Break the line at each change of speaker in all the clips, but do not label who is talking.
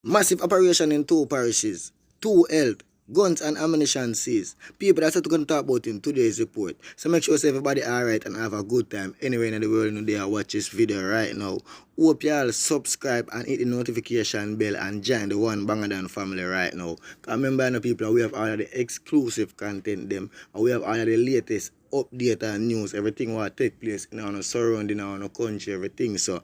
Massive operation in 2 parishes. 2 health. Guns and ammunition seized. People, that's what we're going to talk about in today's report. So make sure everybody alright and have a good time anywhere in the world they are watch this video right now. Hope y'all subscribe and hit the notification bell and join the One Banger Than family right now. Cause remember, no people, we have all of the exclusive content them, and we have all of the latest update and news, everything what take place in our surrounding, our country, everything. So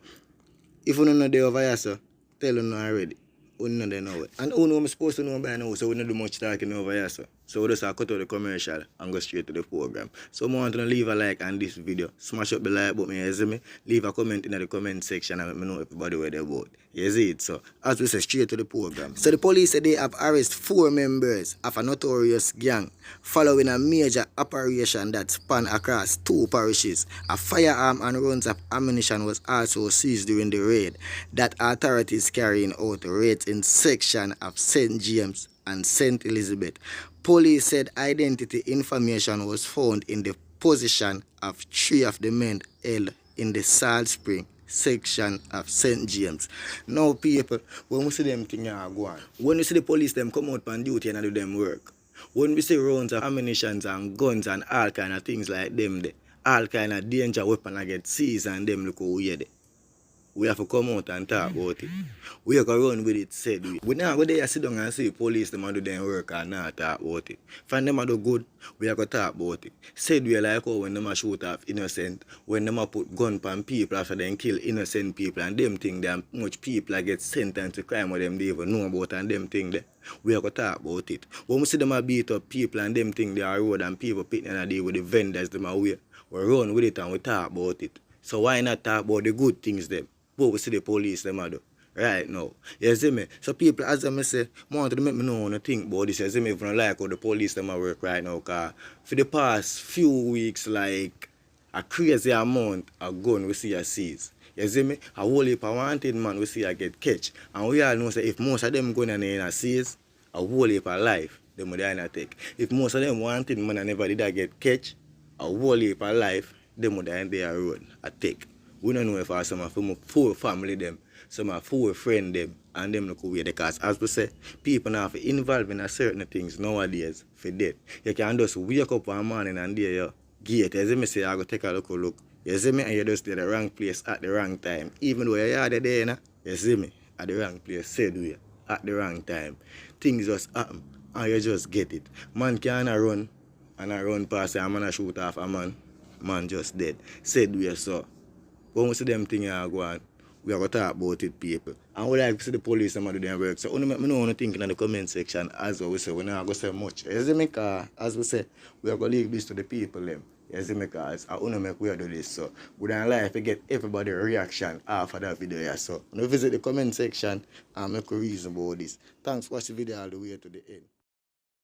if you don't know the over here, so tell them already. We know they know it. And who know I'm supposed to know by now, so we don't do much talking over here, so. So we just cut out the commercial and go straight to the program. So I want to leave a like on this video. Smash up the like button, you see me? Leave a comment in the comment section and let me know everybody where they're about. You see it? So as we say, straight to the program. So the police said they have arrested 4 members of a notorious gang following a major operation that spanned across 2 parishes. A firearm and rounds of ammunition was also seized during the raid that authorities carrying out raids in section of St. James and St. Elizabeth. Police said identity information was found in the possession of 3 of the men held in the Salt Spring section of St. James. Now people, when we see them things go on, when we see the police them come out on duty and do them work, when we see rounds of ammunition and guns and all kind of things like them, all kind of danger weapon I get seized and them look how we there. We have to come out and talk about it. We have to run with it, said we. We now go there sit down and see police them do their work and not talk about it. Find them do good, we have to talk about it. Said we like how when them shoot off innocent, when them put gun on people after them kill innocent people and them think that much people get sentenced to crime what them they even know about and them think that. We have to talk about it. When we see them beat up people and them think they are road and people picking and they with the vendors them away, we run with it and we talk about it. So why not talk about the good things them? But we see the police them do right now. You see me? So people, as I say, want to make me know and think about this. You see me? If I don't like how the police them work right now, cause for the past few weeks, like a crazy amount of gun we see a seize. You see me? A whole heap of wanted man we see a get catch. And we all know say if most of them gun and they seize, a whole heap of life them would not take. If most of them wanted man and never did I get catch, a whole heap of life them would not there road a take. We don't know if I some of 4 family them, some of 4 friends them, and them look away. Because as we say, people now have involved in certain things nowadays for death. You can just wake up one morning and there you gate. You see me say I go take a look. You see me and you just at the wrong place at the wrong time. Even though you're there, you see me at the wrong place, said we at the wrong time. Things just happen and you just get it. Man can't run and I run past a man and shoot off a man. Man just dead. Said we so. When we see them things go on, we are going to talk about it, people. And we like to see the police do their work. So only make me know what you think in the comment section. As we say, we're not going to say much. You see me? As we say, we are going to leave this to the people. Them. You see me? Because I want to make we do this. So we don't like to get everybody reaction after that video. Yeah. So when you visit the comment section and make a reason about this. Thanks for watching the video all the way to the end.